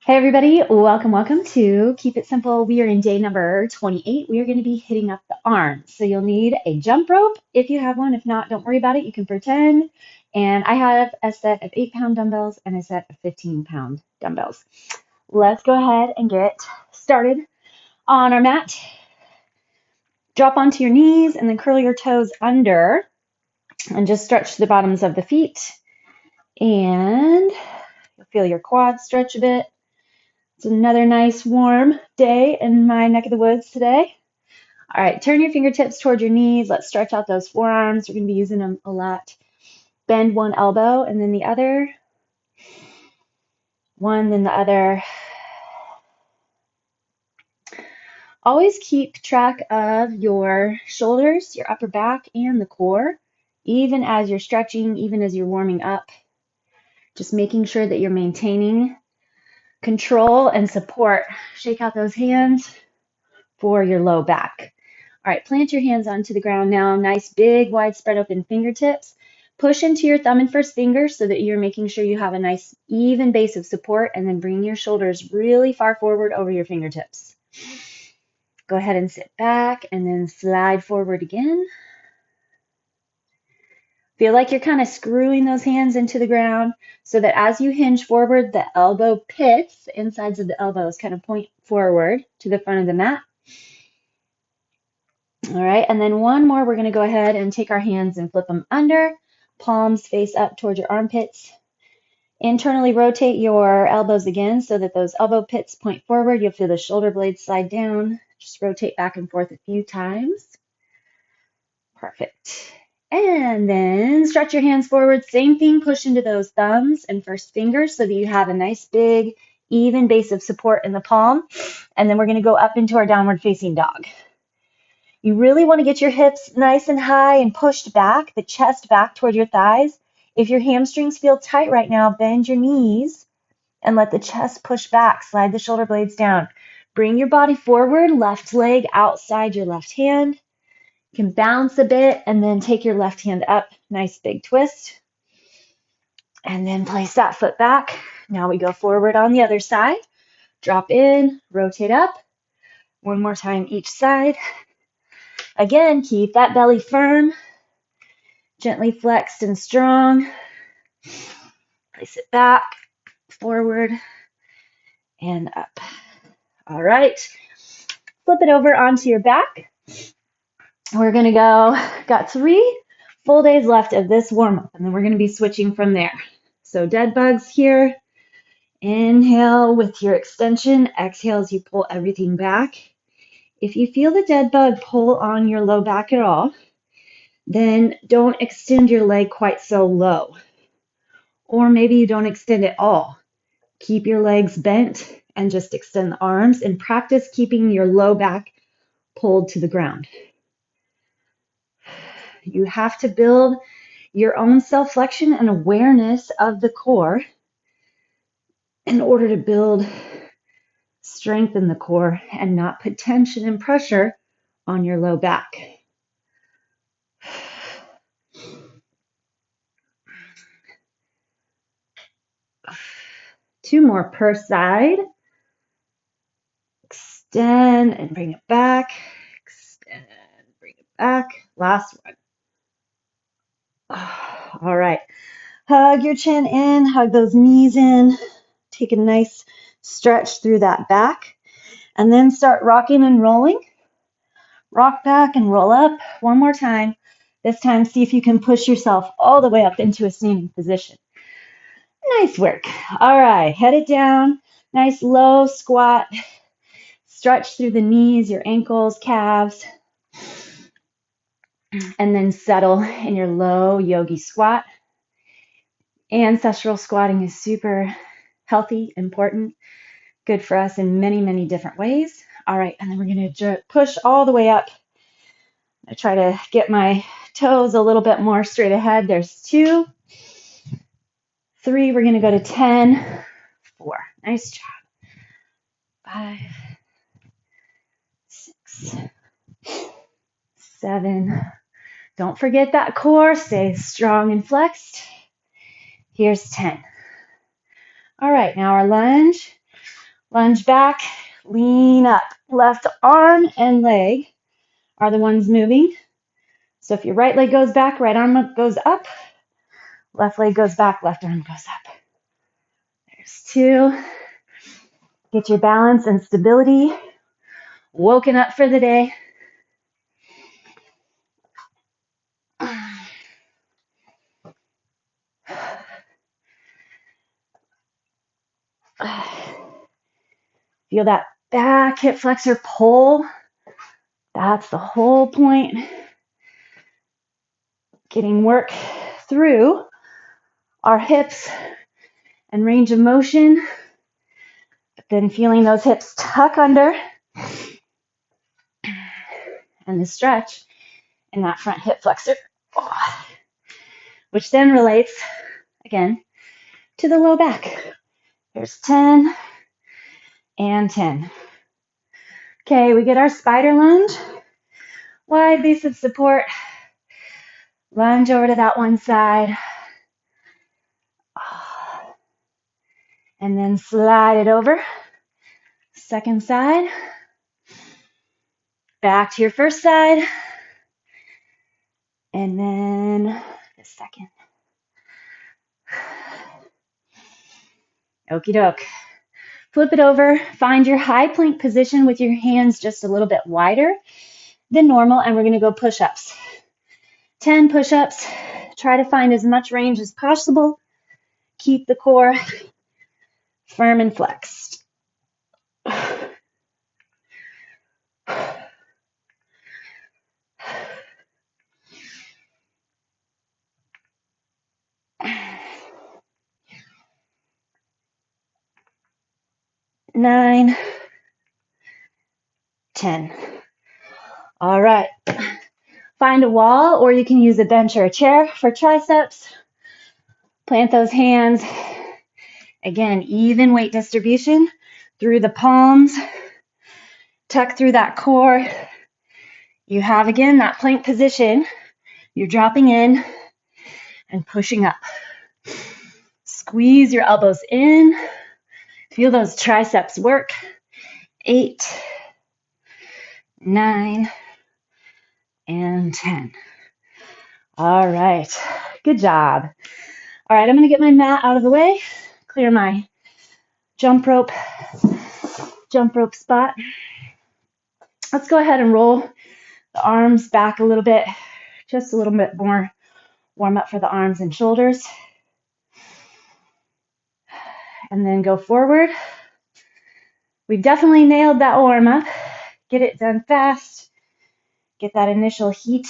Hey everybody, welcome to Keep It Simple. We are in day number 28. We are going to be hitting up the arms. So you'll need a jump rope if you have one. If not, don't worry about it. You can pretend. And I have a set of 8-pound dumbbells and a set of 15-pound dumbbells. Let's go ahead and get started on our mat. Drop onto your knees and then curl your toes under and just stretch the bottoms of the feet. And you'll feel your quads stretch a bit. It's another nice warm day in my neck of the woods today. All right, turn your fingertips toward your knees. Let's stretch out those forearms. We're going to be using them a lot. Bend one elbow and then the other. One, then the other. Always keep track of your shoulders, your upper back, and the core, even as you're stretching, even as you're warming up. Just making sure that you're maintaining control and support. Shake out those hands for your low back. All right, plant your hands onto the ground now. Nice, big, wide spread open fingertips. Push into your thumb and first finger so that you're making sure you have a nice, even base of support, and then bring your shoulders really far forward over your fingertips. Go ahead and sit back and then slide forward again. Feel like you're kind of screwing those hands into the ground so that as you hinge forward, the elbow pits, the insides of the elbows kind of point forward to the front of the mat. All right, and then one more, we're going to go ahead and take our hands and flip them under, palms face up towards your armpits. Internally rotate your elbows again so that those elbow pits point forward. You'll feel the shoulder blades slide down. Just rotate back and forth a few times. Perfect. And then stretch your hands forward. Same thing, push into those thumbs and first fingers so that you have a nice big, even base of support in the palm. And then we're going to go up into our downward facing dog. You really want to get your hips nice and high and pushed back, the chest back toward your thighs. If your hamstrings feel tight right now, bend your knees and let the chest push back. Slide the shoulder blades down. Bring your body forward, left leg outside your left hand. You can bounce a bit and then take your left hand up. Nice big twist. And then place that foot back. Now we go forward on the other side. Drop in, rotate up. One more time each side. Again, keep that belly firm, gently flexed and strong. Place it back, forward, and up. All right. Flip it over onto your back. We're going to got 3 full days left of this warm-up, and then we're going to be switching from there. So dead bugs here. Inhale with your extension. Exhale as you pull everything back. If you feel the dead bug pull on your low back at all, then don't extend your leg quite so low. Or maybe you don't extend at all. Keep your legs bent and just extend the arms and practice keeping your low back pulled to the ground. You have to build your own self-flexion and awareness of the core in order to build strength in the core and not put tension and pressure on your low back. Two more per side. Extend and bring it back. Extend, bring it back. Last one. All right. Hug your chin in, hug those knees in. Take a nice stretch through that back. And then start rocking and rolling. Rock back and roll up. One more time. This time, see if you can push yourself all the way up into a standing position. Nice work. All right, head it down. Nice low squat. Stretch through the knees, your ankles, calves. And then settle in your low yogi squat. Ancestral squatting is super healthy, important, good for us in many, many different ways. All right, and then we're going to push all the way up. I try to get my toes a little bit more straight ahead. There's 2, 3. We're going to go to 10, 4. Nice job. 5, 6, 7. Don't forget that core. Stay strong and flexed. Here's 10. All right, now our lunge. Lunge back, lean up. Left arm and leg are the ones moving. So if your right leg goes back, right arm goes up. Left leg goes back, left arm goes up. There's 2. Get your balance and stability. Woken up for the day. Feel that back hip flexor pull. That's the whole point. Getting work through our hips and range of motion, but then feeling those hips tuck under and the stretch in that front hip flexor, which then relates, again, to the low back. There's 10 and 10. Okay, we get our spider lunge. Wide bicep support. Lunge over to that one side. And then slide it over. Second side. Back to your first side. And then the second. Okie doke. Flip it over. Find your high plank position with your hands just a little bit wider than normal. And we're going to go push-ups. 10 push-ups. Try to find as much range as possible. Keep the core firm and flexed. 9, 10. All right. Find a wall, or you can use a bench or a chair for triceps. Plant those hands. Again, even weight distribution through the palms. Tuck through that core. You have, again, that plank position. You're dropping in and pushing up. Squeeze your elbows in. Feel those triceps work. 8, 9, and 10. All right. Good job. All right, I'm going to get my mat out of the way. Clear my jump rope spot. Let's go ahead and roll the arms back a little bit. Just a little bit more warm up for the arms and shoulders. And then go forward. We've definitely nailed that warm up. Get it done fast. Get that initial heat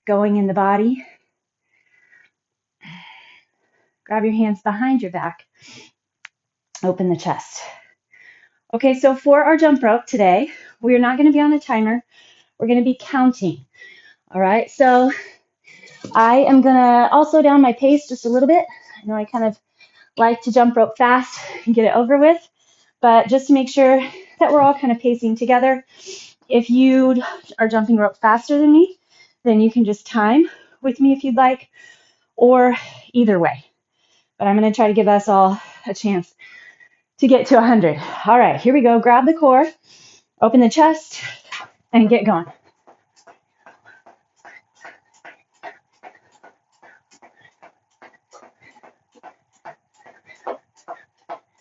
going in the body. Grab your hands behind your back. Open the chest. Okay, so for our jump rope today, we're not going to be on a timer. We're going to be counting. All right, so I am going to all slow down my pace just a little bit. I know I kind of like to jump rope fast and get it over with, but just to make sure that we're all kind of pacing together. If you are jumping rope faster than me, then you can just time with me if you'd like, or either way. But I'm going to try to give us all a chance to get to 100. All right, here we go. Grab the core, open the chest, and get going.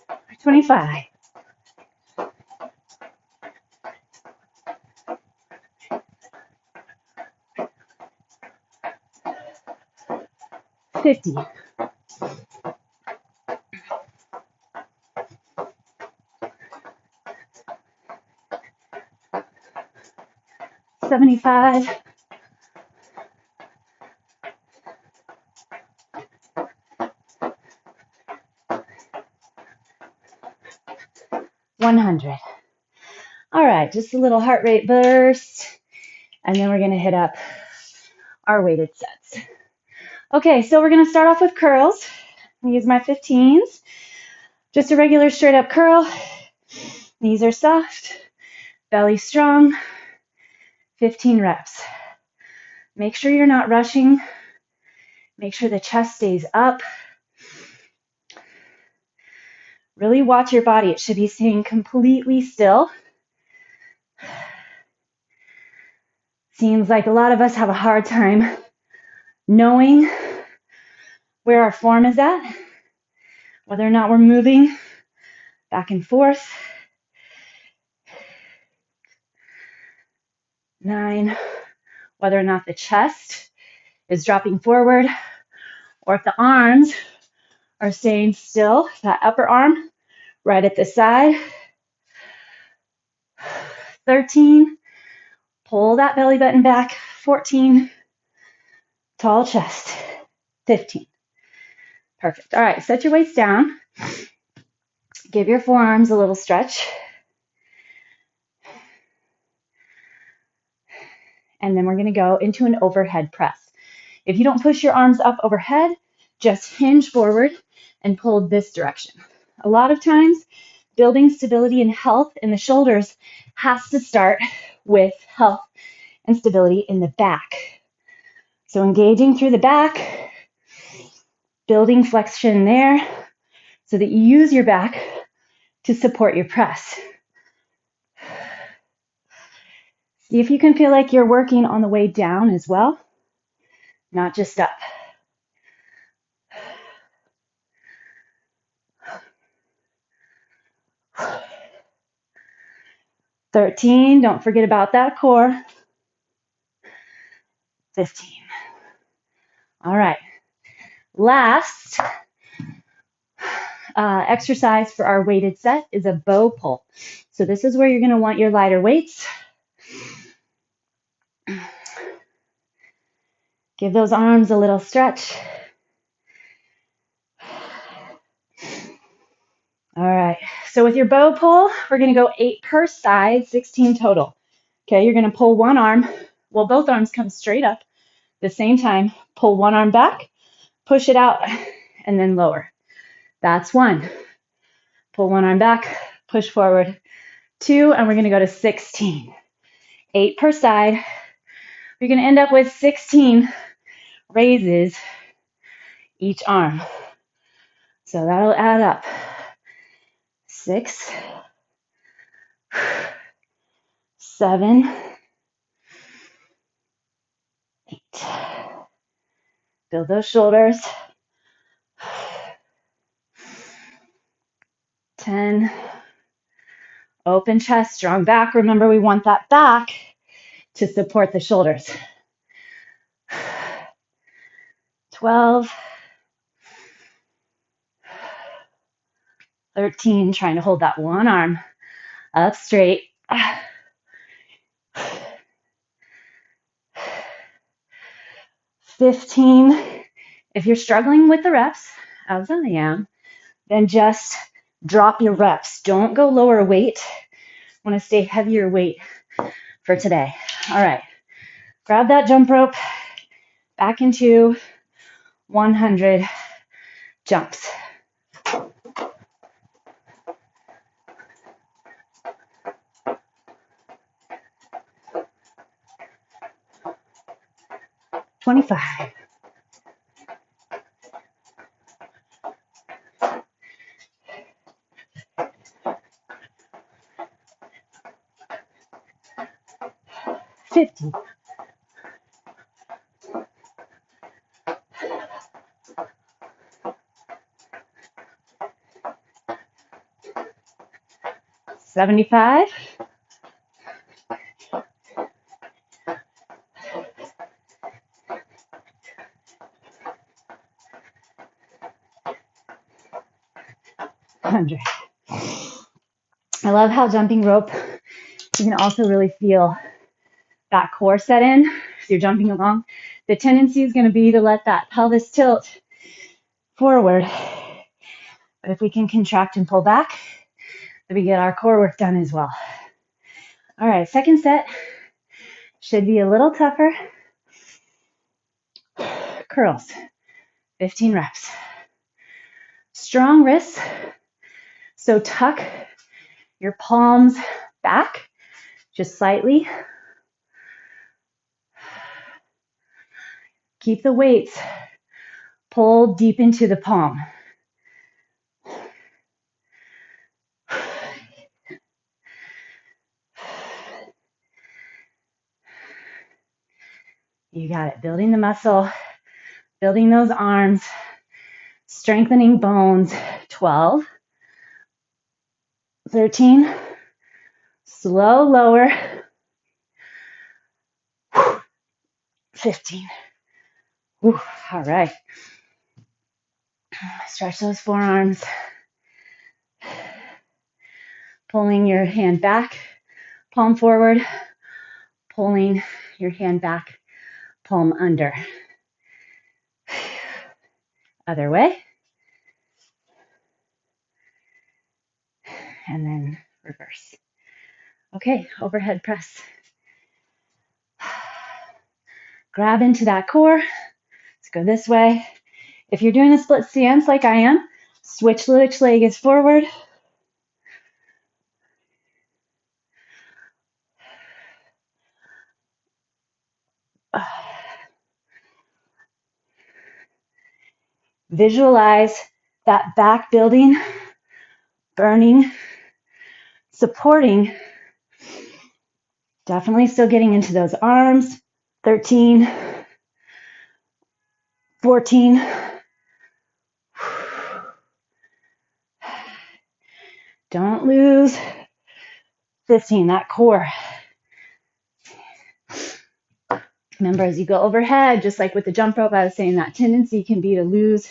For 25. 50. 75. 100. All right, just a little heart rate burst, and then we're going to hit up our weighted sets. Okay, so we're going to start off with curls. I'm going to use my 15s. Just a regular straight up curl. Knees are soft, belly strong. 15 reps. Make sure you're not rushing. Make sure the chest stays up. Really watch your body. It should be staying completely still. Seems like a lot of us have a hard time knowing where our form is at, whether or not we're moving back and forth. 9, whether or not the chest is dropping forward, or if the arms are staying still, that upper arm right at the side. 13, pull that belly button back. 14, tall chest. 15. Perfect. All right, set your weights down. Give your forearms a little stretch. And then we're going to go into an overhead press. If you don't push your arms up overhead, just hinge forward and pull this direction. A lot of times, building stability and health in the shoulders has to start with health and stability in the back. So engaging through the back, building flexion there so that you use your back to support your press. See if you can feel like you're working on the way down as well, not just up. 13, don't forget about that core. 15. All right. Last exercise for our weighted set is a bow pull. So this is where you're going to want your lighter weights. Give those arms a little stretch. All right. So with your bow pull, we're going to go 8 per side, 16 total. Okay, you're going to pull one arm. Well, both arms come straight up. At the same time, pull one arm back, push it out, and then lower. That's 1. Pull one arm back, push forward. 2, and we're going to go to 16. 8 per side. You're going to end up with 16 raises each arm. So that'll add up. 6, 7, 8. Build those shoulders. 10. Open chest, strong back. Remember, we want that back to support the shoulders. 12. 13, trying to hold that one arm up straight. 15. If you're struggling with the reps, as I am, then just drop your reps. Don't go lower weight. Want to stay heavier weight for today. All right. Grab that jump rope. Back into 100 jumps. $25. 50. 75. 100. I love how jumping rope, you can also really feel that core set in as you're jumping along. The tendency is going to be to let that pelvis tilt forward. But if we can contract and pull back, then we get our core work done as well. All right, second set should be a little tougher. Curls, 15 reps. Strong wrists, so tuck your palms back just slightly. Keep the weights pulled deep into the palm. You got it. Building the muscle, building those arms, strengthening bones. 12, 13, slow lower, 15. Whew. All right. Stretch those forearms. Pulling your hand back, palm forward, pulling your hand back, palm under. Other way. And then reverse. Okay, overhead press. Grab into that core. Let's go this way. If you're doing a split stance like I am, switch which leg is forward. Visualize that back building, burning, supporting. Definitely still getting into those arms. 13, 14. Don't lose 15, that core. Remember, as you go overhead, just like with the jump rope, I was saying that tendency can be to lose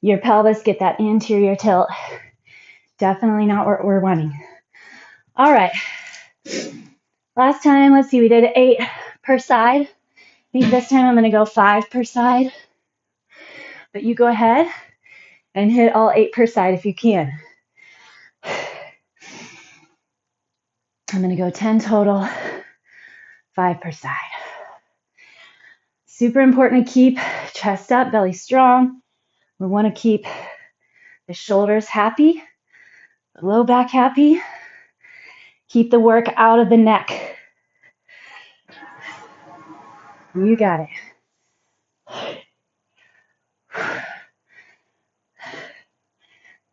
your pelvis, get that anterior tilt. Definitely not what we're wanting. All right. Last time, let's see, we did 8 per side. I think this time I'm going to go 5 per side. But you go ahead and hit all 8 per side if you can. I'm going to go 10 total, 5 per side. Super important to keep chest up, belly strong. We want to keep the shoulders happy, the low back happy. Keep the work out of the neck. You got it. I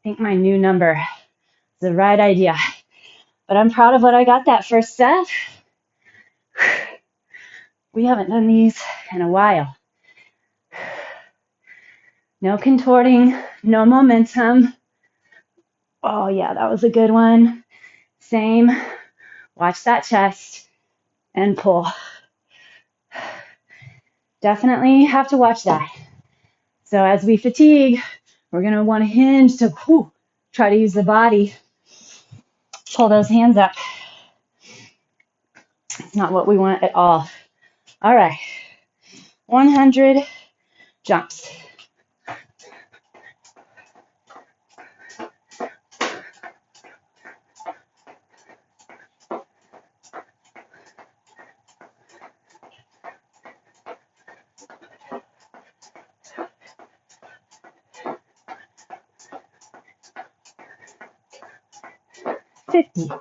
think my new number is the right idea. But I'm proud of what I got that first set. We haven't done these in a while. No contorting, no momentum. Oh yeah, that was a good one. Same. Watch that chest and pull. Definitely have to watch that. So as we fatigue, we're going to want to hinge to try to use the body. Pull those hands up. It's not what we want at all. All right. 100 jumps. $50.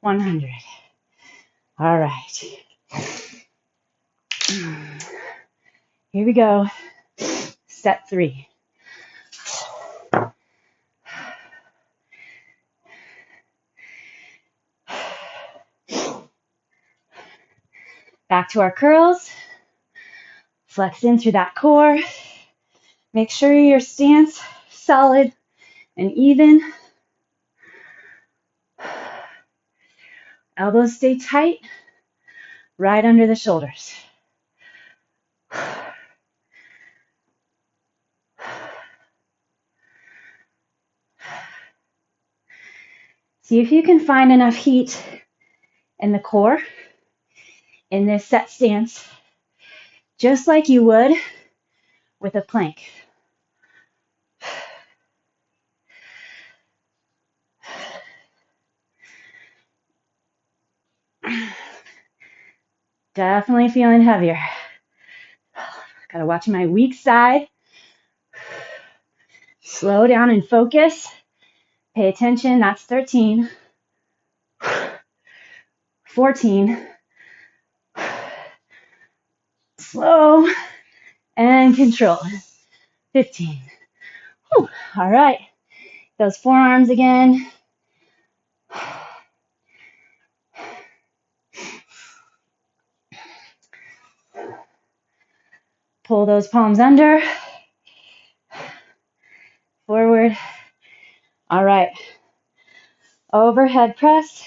$100. All right. Here we go. Set 3. Back to our curls. Flex in through that core. Make sure your stance solid and even. Elbows stay tight, right under the shoulders. See if you can find enough heat in the core in this set stance, just like you would with a plank. Definitely feeling heavier. Gotta watch my weak side. Slow down and focus. Pay attention. That's 13. 14. Slow and control. 15. Whew. All right. Those forearms again. Pull those palms under. Forward. All right. Overhead press.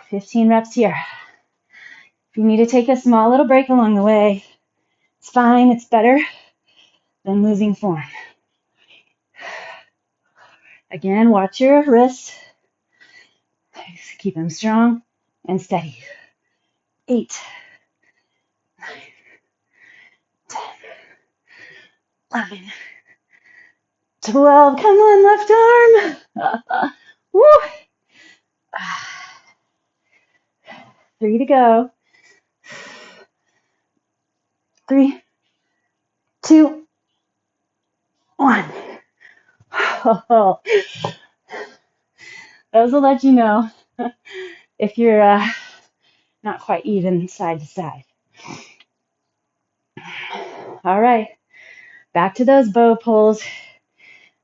15 reps here. If you need to take a small little break along the way, it's fine. It's better than losing form. Again, watch your wrists. Keep them strong and steady. 8, 9, 10, 11, 12. Come on, left arm. Woo. 3 to go. 3, 2, 1. Oh, those will let you know if you're not quite even side to side. All right, back to those bow pulls,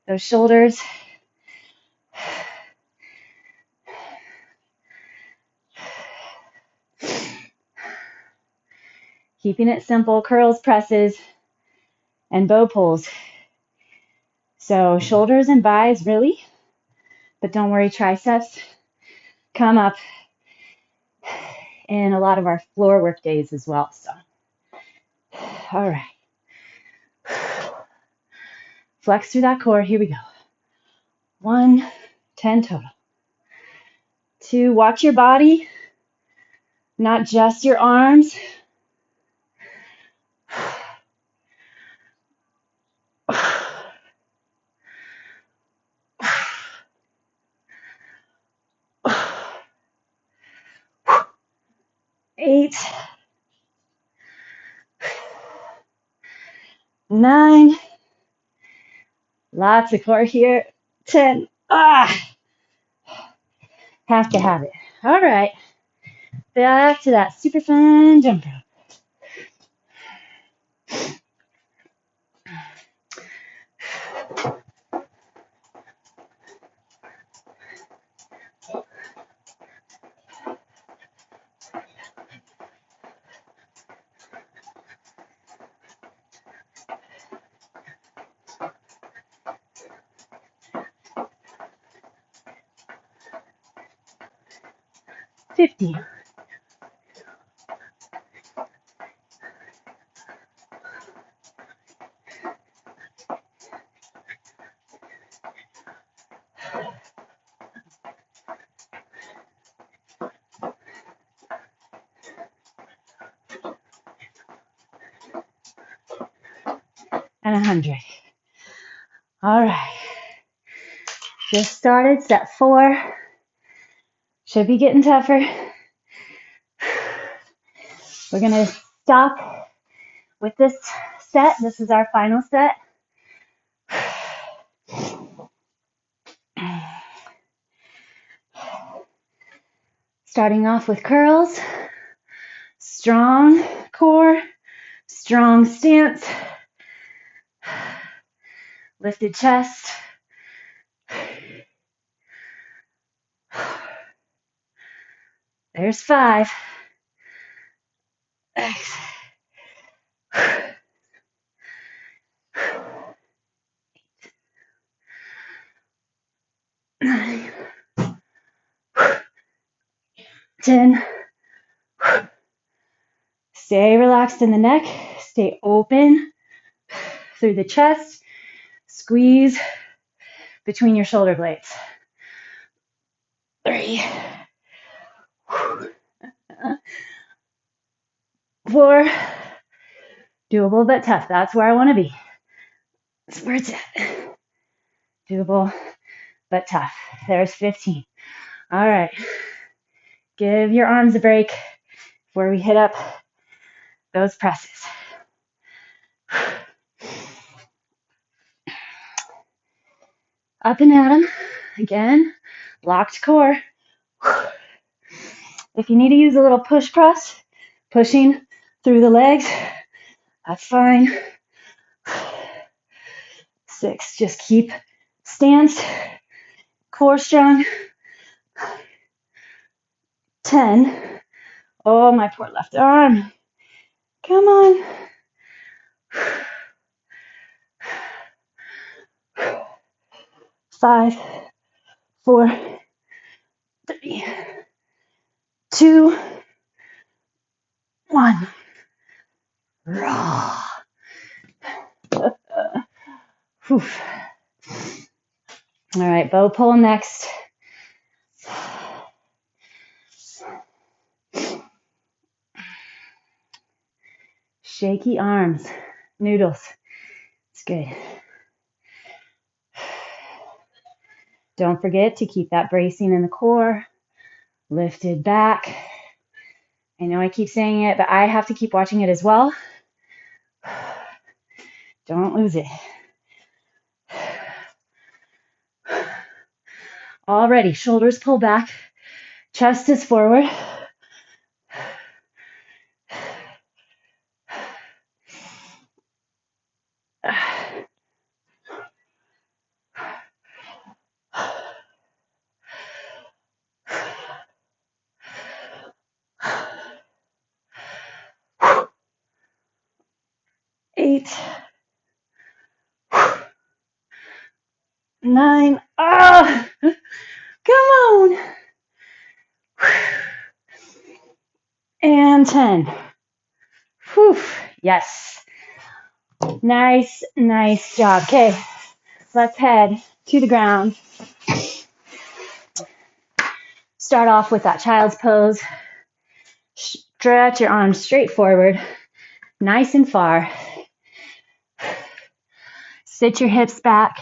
those shoulders. Keeping it simple, curls, presses, and bow pulls. So shoulders and buys really, but don't worry, triceps come up in a lot of our floor work days as well. So, all right. Flex through that core. Here we go. 1, 10 total. 2, watch your body, not just your arms. 8, 9, lots of core here. 10, have to have it. All right, back to that super fun jump rope. $50. And 100. All right. Just started set 4. Should be getting tougher. We're going to stop with this set. This is our final set. Starting off with curls. Strong core. Strong stance. Lifted chest. There's 5. 9, 10. Stay relaxed in the neck. Stay open through the chest. Squeeze between your shoulder blades. 3, 4. Doable but tough. That's where I want to be. That's where it's at. Doable but tough. There's 15. All right. Give your arms a break before we hit up those presses. Up and at 'em. Again, locked core. If you need to use a little push press, pushing through the legs, that's fine. 6, just keep stance, core strong. 10, oh, my poor left arm. Come on. 5, 4, 3, 2, 1. Raw. All right, bow pull next. Shaky arms, noodles. It's good. Don't forget to keep that bracing in the core, lifted back. I know I keep saying it, but I have to keep watching it as well. Don't lose it. Already, shoulders pull back, chest is forward. Eight, 9, come on, and 10. Whew. Yes, nice job. Okay, let's head to the ground. Start off with that child's pose. Stretch your arms straight forward, nice and far. Sit your hips back.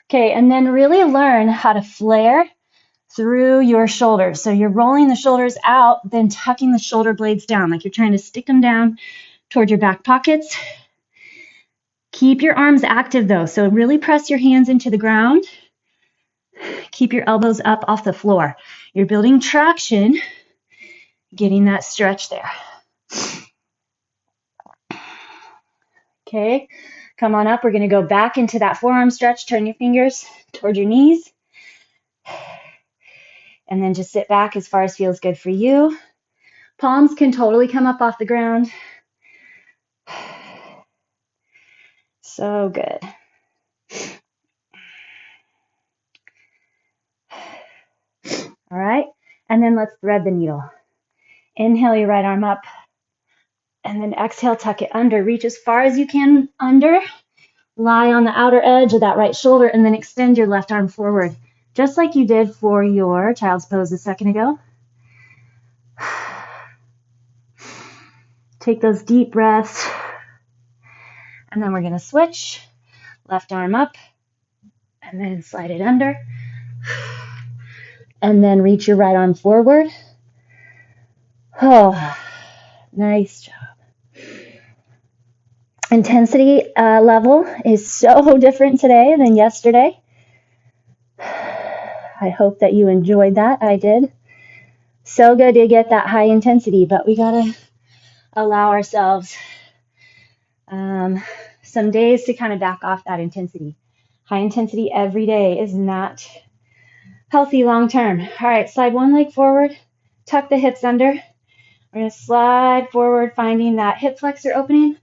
Okay, and then really learn how to flare through your shoulders. So you're rolling the shoulders out, then tucking the shoulder blades down, like you're trying to stick them down toward your back pockets. Keep your arms active though, so really press your hands into the ground. Keep your elbows up off the floor. You're building traction, getting that stretch there. Okay, come on up. We're going to go back into that forearm stretch. Turn your fingers toward your knees. And then just sit back as far as feels good for you. Palms can totally come up off the ground. So good. All right, and then let's thread the needle. Inhale your right arm up, and then exhale, tuck it under. Reach as far as you can under. Lie on the outer edge of that right shoulder, and then extend your left arm forward, just like you did for your child's pose a second ago. Take those deep breaths, and then we're going to switch. Left arm up, and then slide it under. And then reach your right arm forward. Oh, nice job. Intensity level is so different today than yesterday. I hope that you enjoyed that. I did. So good to get that high intensity, but we gotta allow ourselves some days to kind of back off that intensity. High intensity every day is not healthy long term. All right, slide one leg forward, tuck the hips under. We're gonna slide forward, finding that hip flexor opening.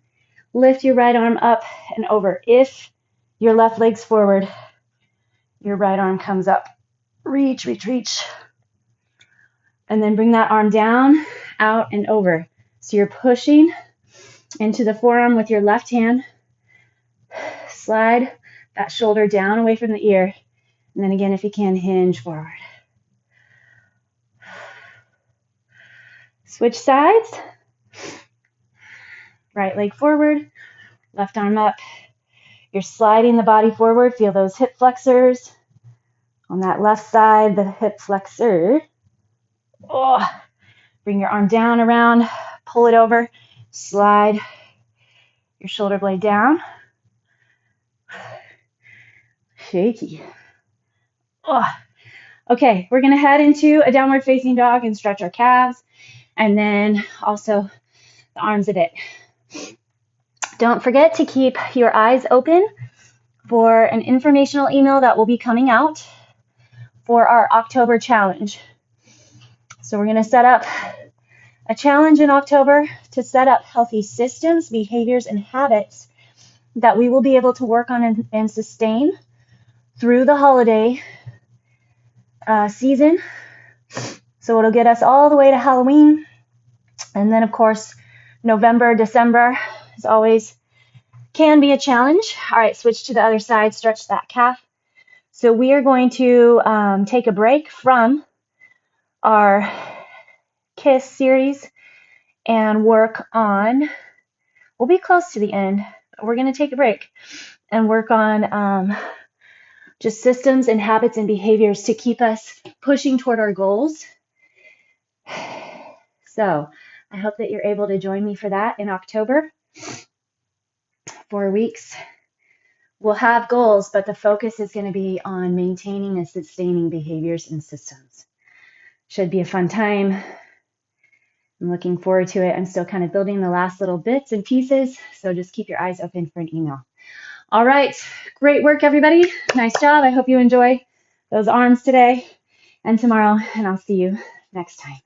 Lift your right arm up and over. If your left leg's forward, your right arm comes up. Reach, reach, reach. And then bring that arm down, out, and over. So you're pushing into the forearm with your left hand. Slide that shoulder down away from the ear. And then again, if you can, hinge forward. Switch sides. Right leg forward, left arm up. You're sliding the body forward. Feel those hip flexors. On that left side, the hip flexor. Oh, bring your arm down around, pull it over, slide your shoulder blade down. Shaky. Oh. Okay, we're gonna head into a downward facing dog and stretch our calves, and then also the arms a bit. Don't forget to keep your eyes open for an informational email that will be coming out for our October challenge. So we're gonna set up a challenge in October to set up healthy systems, behaviors, and habits that we will be able to work on and sustain through the holiday season. So it'll get us all the way to Halloween. And then, of course, November, December is always can be a challenge. All right, switch to the other side, stretch that calf. So we are going to take a break from our KIS series and work on, we'll be close to the end. We're going to take a break and work on just systems and habits and behaviors to keep us pushing toward our goals. So I hope that you're able to join me for that in October. 4 weeks. We'll have goals, but the focus is going to be on maintaining and sustaining behaviors and systems. Should be a fun time. I'm looking forward to it. I'm still kind of building the last little bits and pieces, so just keep your eyes open for an email. All right, great work, everybody. Nice job. I hope you enjoy those arms today and tomorrow, and I'll see you next time.